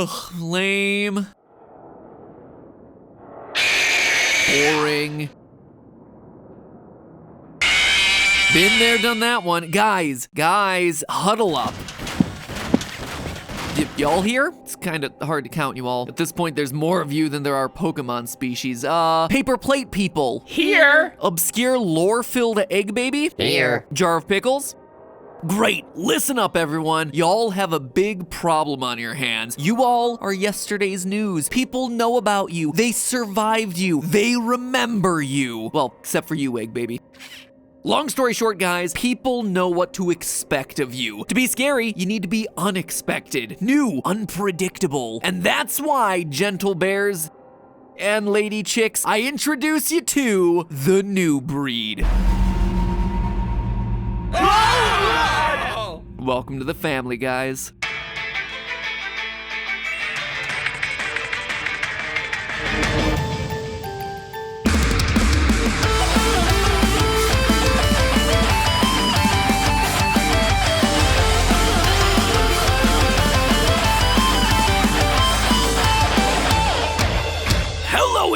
Ugh, lame. Boring. Been there, done that one. Guys, huddle up. Y'all here? It's kind of hard to count you all. At this point, there's more of you than there are Pokemon species. Paper plate people. Here. Obscure lore-filled egg baby? Here. Jar of pickles? Great, listen up everyone. Y'all have a big problem on your hands. You all are yesterday's news. People know about you. They survived you. They remember you. Well, except for you, egg baby. Long story short, guys, people know what to expect of you. To be scary, you need to be unexpected, new, unpredictable. And that's why, gentle bears and lady chicks, I introduce you to the new breed. Welcome to the family, guys.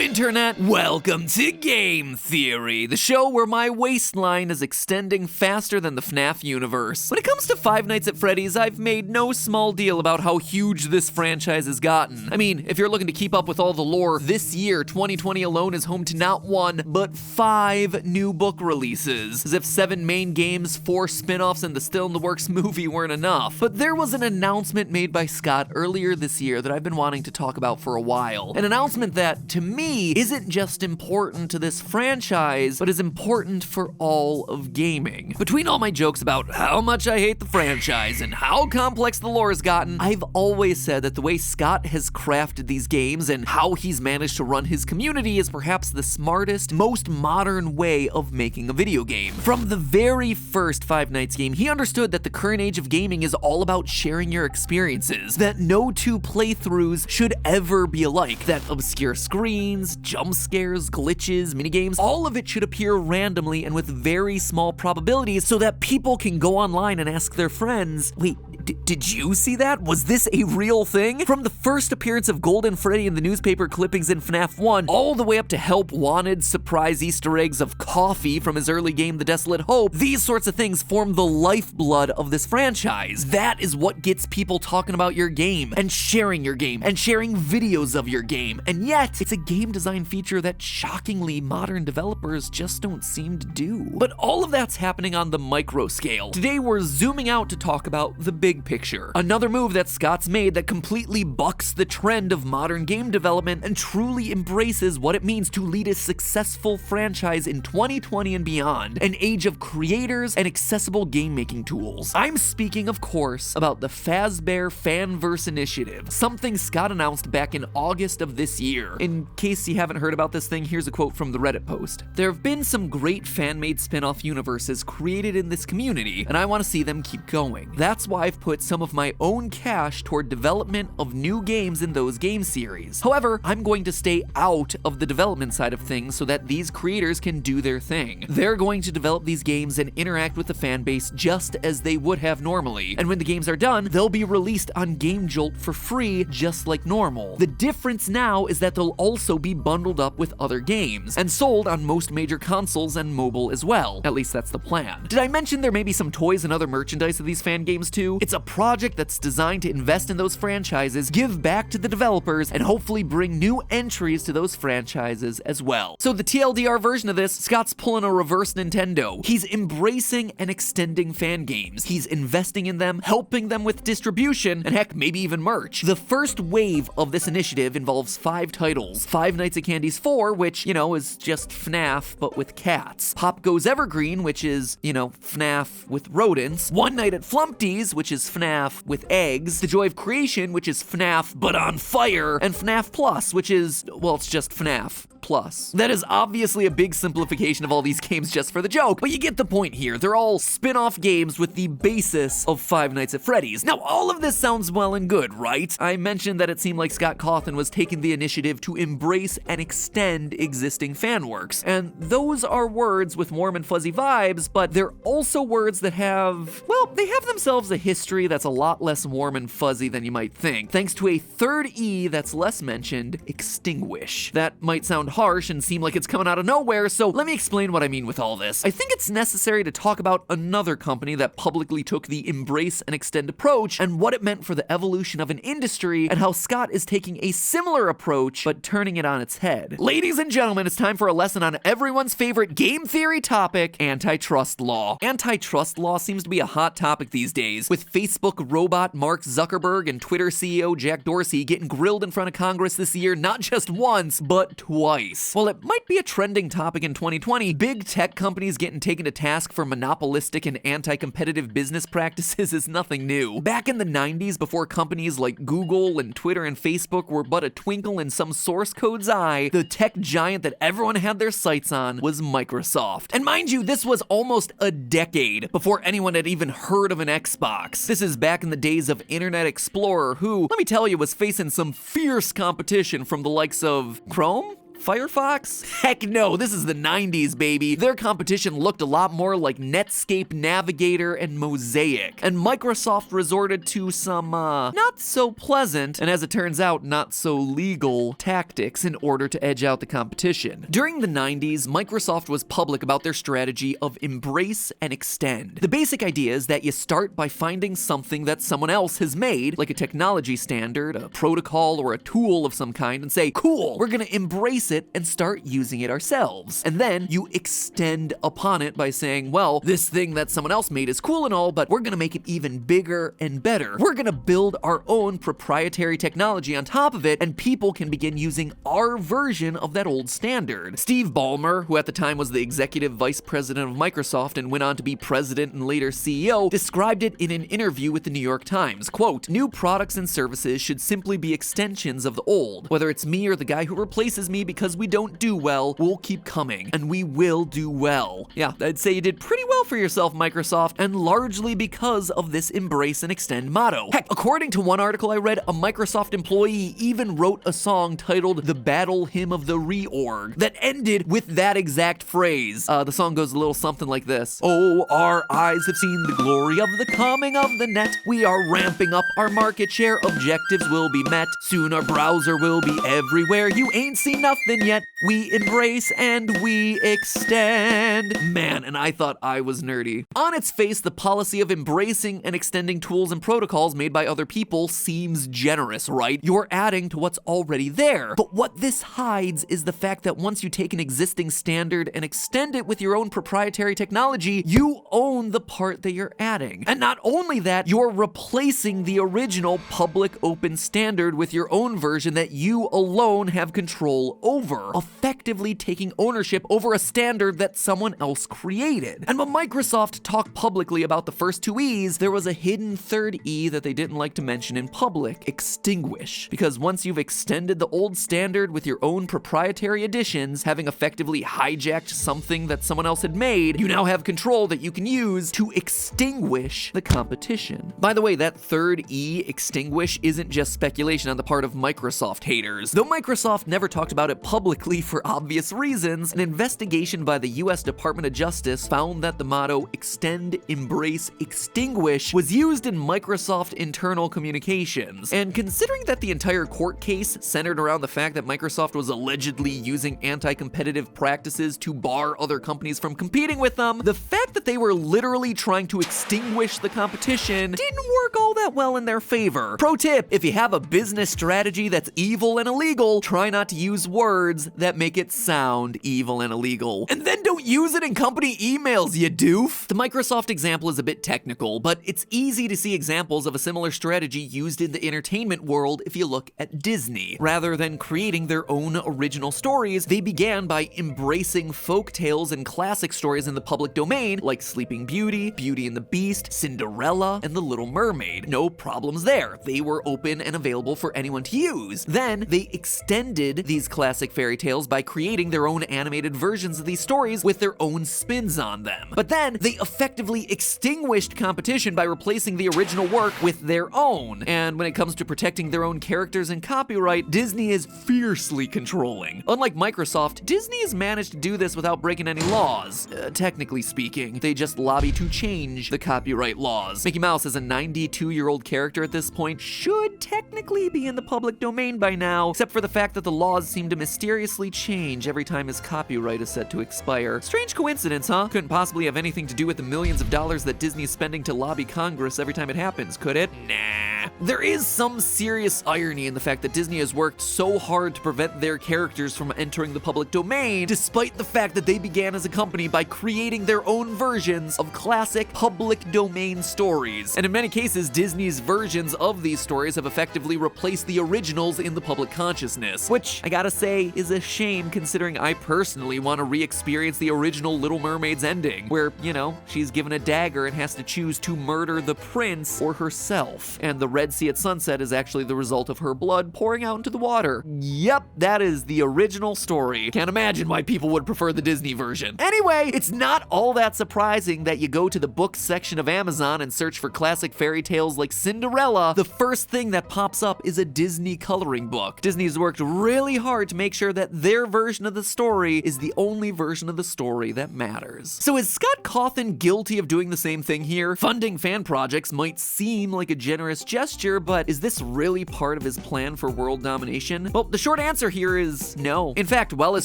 Internet, welcome to Game Theory, the show where my waistline is extending faster than the FNAF universe. When it comes to Five Nights at Freddy's, I've made no small deal about how huge this franchise has gotten. I mean, if you're looking to keep up with all the lore, this year, 2020 alone is home to not one, but 5 new book releases. As if 7 main games, 4 spin-offs, and the Still in the Works movie weren't enough. But there was an announcement made by Scott earlier this year that I've been wanting to talk about for a while. An announcement that, to me, isn't just important to this franchise, but is important for all of gaming. Between all my jokes about how much I hate the franchise and how complex the lore has gotten, I've always said that the way Scott has crafted these games and how he's managed to run his community is perhaps the smartest, most modern way of making a video game. From the very first Five Nights game, he understood that the current age of gaming is all about sharing your experiences, that no 2 playthroughs should ever be alike, that obscure screens, jump scares, glitches, minigames, all of it should appear randomly and with very small probabilities so that people can go online and ask their friends, wait, did you see that? Was this a real thing? From the first appearance of Golden Freddy in the newspaper clippings in FNAF 1, all the way up to Help Wanted, surprise Easter eggs of coffee from his early game The Desolate Hope, these sorts of things form the lifeblood of this franchise. That is what gets people talking about your game, and sharing your game, and sharing videos of your game. And yet, it's a game design feature that shockingly modern developers just don't seem to do. But all of that's happening on the micro scale. Today we're zooming out to talk about the big picture. Another move that Scott's made that completely bucks the trend of modern game development and truly embraces what it means to lead a successful franchise in 2020 and beyond, an age of creators and accessible game-making tools. I'm speaking, of course, about the Fazbear Fanverse Initiative, something Scott announced back in August of this year. In case you haven't heard about this thing, here's a quote from the Reddit post. There have been some great fan-made spin-off universes created in this community, and I want to see them keep going. That's why I've put some of my own cash toward development of new games in those game series. However, I'm going to stay out of the development side of things so that these creators can do their thing. They're going to develop these games and interact with the fan base just as they would have normally. And when the games are done, they'll be released on GameJolt for free, just like normal. The difference now is that they'll also be bundled up with other games and sold on most major consoles and mobile as well. At least that's the plan. Did I mention there may be some toys and other merchandise of these fan games too? It's a project that's designed to invest in those franchises, give back to the developers, and hopefully bring new entries to those franchises as well. So the TLDR version of this, Scott's pulling a reverse Nintendo. He's embracing and extending fan games. He's investing in them, helping them with distribution, and heck, maybe even merch. The first wave of this initiative involves 5 titles. Five Nights at Candy's 4, which, is just FNAF, but with cats. Pop Goes Evergreen, which is, FNAF with rodents. One Night at Flumpty's, which is FNAF with eggs. The Joy of Creation, which is FNAF, but on fire. And FNAF Plus, which is, well, it's just FNAF Plus. That is obviously a big simplification of all these games just for the joke, but you get the point here. They're all spin-off games with the basis of Five Nights at Freddy's. Now, all of this sounds well and good, right? I mentioned that it seemed like Scott Cawthon was taking the initiative to embrace and extend existing fan works, and those are words with warm and fuzzy vibes, but they're also words that have, well, they have themselves a history that's a lot less warm and fuzzy than you might think, thanks to a third E that's less mentioned, extinguish. That might sound harsh and seem like it's coming out of nowhere, so let me explain what I mean with all this. I think it's necessary to talk about another company that publicly took the embrace and extend approach and what it meant for the evolution of an industry and how Scott is taking a similar approach but turning it on its head. Ladies and gentlemen, it's time for a lesson on everyone's favorite game theory topic, antitrust law. Antitrust law seems to be a hot topic these days, with Facebook robot Mark Zuckerberg and Twitter CEO Jack Dorsey getting grilled in front of Congress this year not just once, but twice. While it might be a trending topic in 2020, big tech companies getting taken to task for monopolistic and anti-competitive business practices is nothing new. Back in the 90s, before companies like Google and Twitter and Facebook were but a twinkle in some source code's eye, the tech giant that everyone had their sights on was Microsoft. And mind you, this was almost a decade before anyone had even heard of an Xbox. This is back in the days of Internet Explorer, who, let me tell you, was facing some fierce competition from the likes of Chrome? Firefox? Heck no, this is the 90s, baby. Their competition looked a lot more like Netscape Navigator and Mosaic. And Microsoft resorted to some, not so pleasant, and as it turns out, not so legal tactics in order to edge out the competition. During the 90s, Microsoft was public about their strategy of embrace and extend. The basic idea is that you start by finding something that someone else has made, like a technology standard, a protocol, or a tool of some kind, and say, cool, we're gonna embrace it and start using it ourselves. And then you extend upon it by saying, well, this thing that someone else made is cool and all, but we're gonna make it even bigger and better. We're gonna build our own proprietary technology on top of it, and people can begin using our version of that old standard. Steve Ballmer, who at the time was the executive vice president of Microsoft and went on to be president and later CEO, described it in an interview with the New York Times. Quote, new products and services should simply be extensions of the old. Whether it's me or the guy who replaces me because we don't do well, we'll keep coming, and we will do well. Yeah, I'd say you did pretty well for yourself, Microsoft, and largely because of this embrace and extend motto. Heck, according to one article I read, a Microsoft employee even wrote a song titled The Battle Hymn of the Reorg that ended with that exact phrase. The song goes a little something like this. Oh, our eyes have seen the glory of the coming of the net. We are ramping up our market share. Objectives will be met. Soon our browser will be everywhere. You ain't seen nothing yet. We embrace and we extend. Man, and I thought I was nerdy. On its face, the policy of embracing and extending tools and protocols made by other people seems generous, right? You're adding to what's already there. But what this hides is the fact that once you take an existing standard and extend it with your own proprietary technology, you own the part that you're adding. And not only that, you're replacing the original public open standard with your own version that you alone have control over, effectively taking ownership over a standard that someone else created. And when Microsoft talked publicly about the first two E's, there was a hidden third E that they didn't like to mention in public, extinguish. Because once you've extended the old standard with your own proprietary additions, having effectively hijacked something that someone else had made, you now have control that you can use to extinguish the competition. By the way, that third E, extinguish, isn't just speculation on the part of Microsoft haters. Though Microsoft never talked about it publicly for obvious reasons, an investigation by the US Department of Justice found that the motto extend, embrace, extinguish was used in Microsoft internal communications. And considering that the entire court case centered around the fact that Microsoft was allegedly using anti-competitive practices to bar other companies from competing with them, the fact that they were literally trying to extinguish the competition didn't work all that well in their favor. Pro tip, if you have a business strategy that's evil and illegal, try not to use words that make it sound evil and illegal. And then don't use it in company emails, you doof! The Microsoft example is a bit technical, but it's easy to see examples of a similar strategy used in the entertainment world if you look at Disney. Rather than creating their own original stories, they began by embracing folk tales and classic stories in the public domain, like Sleeping Beauty, Beauty and the Beast, Cinderella, and The Little Mermaid. No problems there. They were open and available for anyone to use. Then, they extended these classic classic fairy tales by creating their own animated versions of these stories with their own spins on them. But then they effectively extinguished competition by replacing the original work with their own. And when it comes to protecting their own characters and copyright, Disney is fiercely controlling. Unlike Microsoft, Disney has managed to do this without breaking any laws. Technically speaking, they just lobby to change the copyright laws. Mickey Mouse, as a 92-year-old character at this point, should technically be in the public domain by now, except for the fact that the laws seem to mysteriously change every time his copyright is set to expire. Strange coincidence, huh? Couldn't possibly have anything to do with the millions of dollars that Disney is spending to lobby Congress every time it happens, could it? Nah. There is some serious irony in the fact that Disney has worked so hard to prevent their characters from entering the public domain, despite the fact that they began as a company by creating their own versions of classic public domain stories. And in many cases, Disney's versions of these stories have effectively replaced the originals in the public consciousness, which I gotta say is a shame considering I personally want to re-experience the original Little Mermaid's ending, where, you know, she's given a dagger and has to choose to murder the prince or herself. And the Red Sea at sunset is actually the result of her blood pouring out into the water. Yep, that is the original story. Can't imagine why people would prefer the Disney version. Anyway, it's not all that surprising that you go to the books section of Amazon and search for classic fairy tales like Cinderella. The first thing that pops up is a Disney coloring book. Disney's worked really hard to make sure that their version of the story is the only version of the story that matters. So is Scott Cawthon guilty of doing the same thing here? Funding fan projects might seem like a generous gesture, but is this really part of his plan for world domination? Well, the short answer here is no. In fact, while his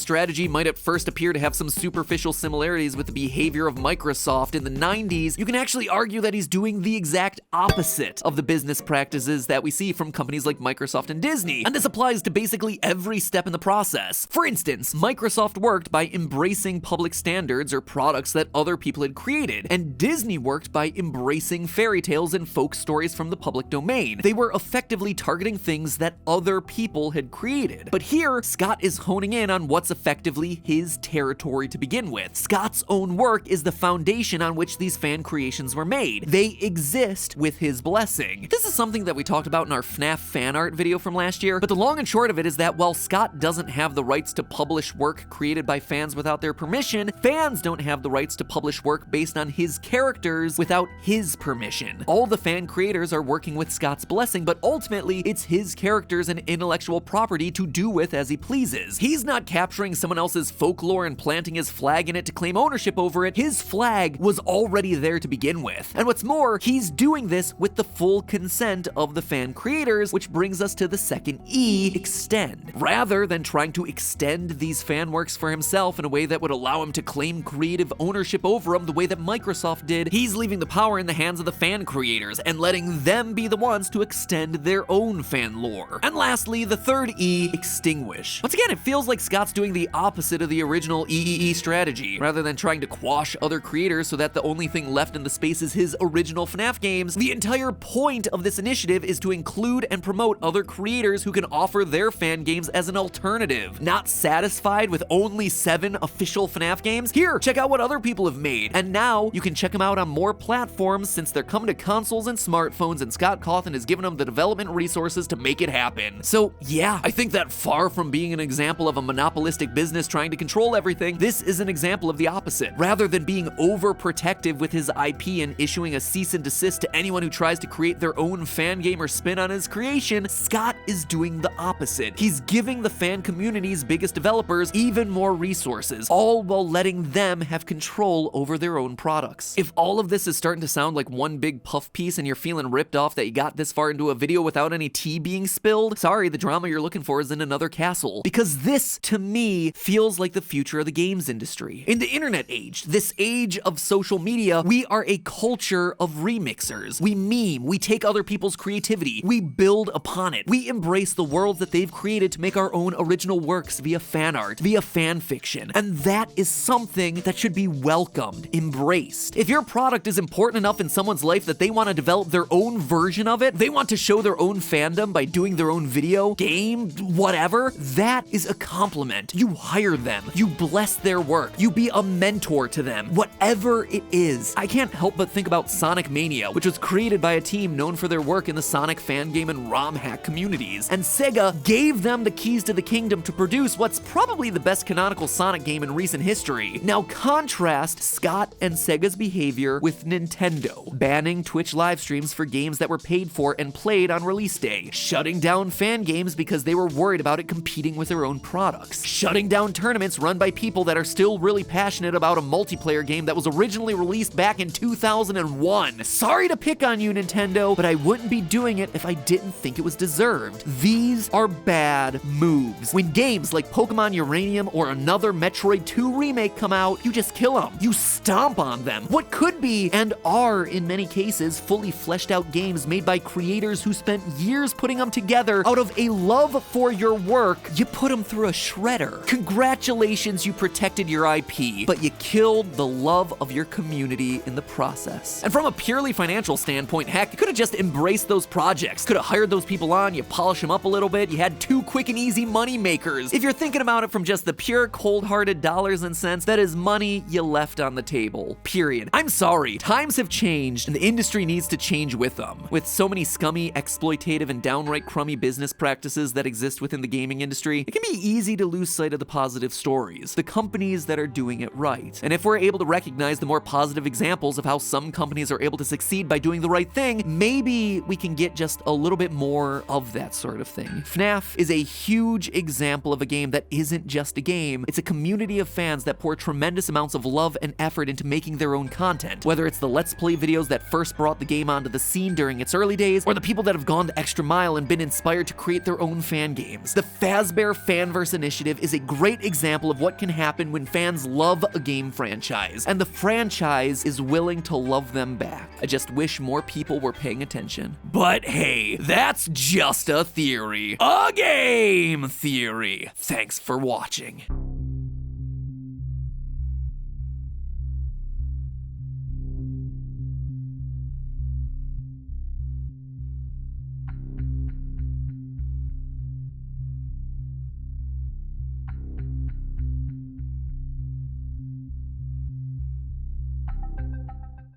strategy might at first appear to have some superficial similarities with the behavior of Microsoft in the 90s, you can actually argue that he's doing the exact opposite of the business practices that we see from companies like Microsoft and Disney. And this applies to basically every step in the process. For instance, Microsoft worked by embracing public standards or products that other people had created, and Disney worked by embracing fairy tales and folk stories from the public domain. They were effectively targeting things that other people had created. But here, Scott is honing in on what's effectively his territory to begin with. Scott's own work is the foundation on which these fan creations were made. They exist with his blessing. This is something that we talked about in our FNAF fan art video from last year, but the long and short of it is that while Scott doesn't have the rights to publish work created by fans without their permission, fans don't have the rights to publish work based on his characters without his permission. All the fan creators are working with Scott's blessing, but ultimately it's his characters and intellectual property to do with as he pleases. He's not capturing someone else's folklore and planting his flag in it to claim ownership over it. His flag was already there to begin with. And what's more, he's doing this with the full consent of the fan creators, which brings us to the second E, extend. Rather than trying to extend these fan works for himself in a way that would allow him to claim creative ownership over them the way that Microsoft did, he's leaving the power in the hands of the fan creators and letting them be the ones to extend their own fan lore. And lastly, the third E, extinguish. Once again, it feels like Scott's doing the opposite of the original EEE strategy. Rather than trying to quash other creators so that the only thing left in the space is his original FNAF games, the entire point of this initiative is to include and promote other creators who can offer their fan games as an alternative. Not satisfied with only 7 official FNAF games? Here, check out what other people have made. And now you can check them out on more platforms since they're coming to consoles and smartphones, and Scott Cawthon has given them the development resources to make it happen. So yeah, I think that far from being an example of a monopolistic business trying to control everything, this is an example of the opposite. Rather than being overprotective with his IP and issuing a cease and desist to anyone who tries to create their own fan game or spin on his creation, Scott is doing the opposite. He's giving the fan community's biggest developers even more resources, all while letting them have control over their own products. If all of this is starting to sound like one big puff piece and you're feeling ripped off that you got this far into a video without any tea being spilled, sorry, the drama you're looking for is in another castle. Because this, to me, feels like the future of the games industry. In the internet age, this age of social media, we are a culture of remixers. We meme, we take other people's creativity, we build upon it. We embrace the worlds that they've created to make our own original works via fan art, via fan fiction. And that is something that should be welcomed, embraced. If your product is important enough in someone's life that they want to develop their own version of it, they want to show their own fandom by doing their own video, game, whatever, that is a compliment. You hire them, you bless their work, you be a mentor to them, whatever it is. I can't help but think about Sonic Mania, which was created by a team known for their work in the Sonic fan game and ROM hack communities, and Sega gave them the keys to the kingdom to produce what's probably the best canonical Sonic game in recent history. Now contrast Scott and Sega's behavior with Nintendo, banning Twitch live streams for games that were paid for and played on release day, shutting down fan games because they were worried about it competing with their own products, shutting down tournaments run by people that are still really passionate about a multiplayer game that was originally released back in 2001. Sorry to pick on you, Nintendo, but I wouldn't be doing it if I didn't think it was deserved. These are bad moves. When games like Pokemon Uranium or another Metroid 2 remake come out, you just kill them. You stomp on them. What could be, and are in many cases, fully fleshed out games made by creators who spent years putting them together out of a love for your work, you put them through a shredder. Congratulations, you protected your IP, but you killed the love of your community in the process. And from a purely financial standpoint, heck, you could have just embraced those projects. Could have hired those people on, you polish them up a little bit, you had 2 quick and easy money makers. If you're thinking about it from just the pure cold-hearted dollars and cents, that is money you left on the table. Period. I'm sorry, times have changed and the industry needs to change with them. With so many scummy, exploitative, and downright crummy business practices that exist within the gaming industry, it can be easy to lose sight of the positive stories, the companies that are doing it right. And if we're able to recognize the more positive examples of how some companies are able to succeed by doing the right thing, maybe we can get just a little bit more of that sort of thing. FNAF is a huge example of a game that isn't just a game, it's a community of fans that pour tremendous amounts of love and effort into making their own content. Whether it's the Let's Play videos that first brought the game onto the scene during its early days, or the people that have gone the extra mile and been inspired to create their own fan games. The Fazbear Fanverse Initiative is a great example of what can happen when fans love a game franchise, and the franchise is willing to love them back. I just wish more people were paying attention. But hey, that's just a theory. A game theory. Thanks for watching.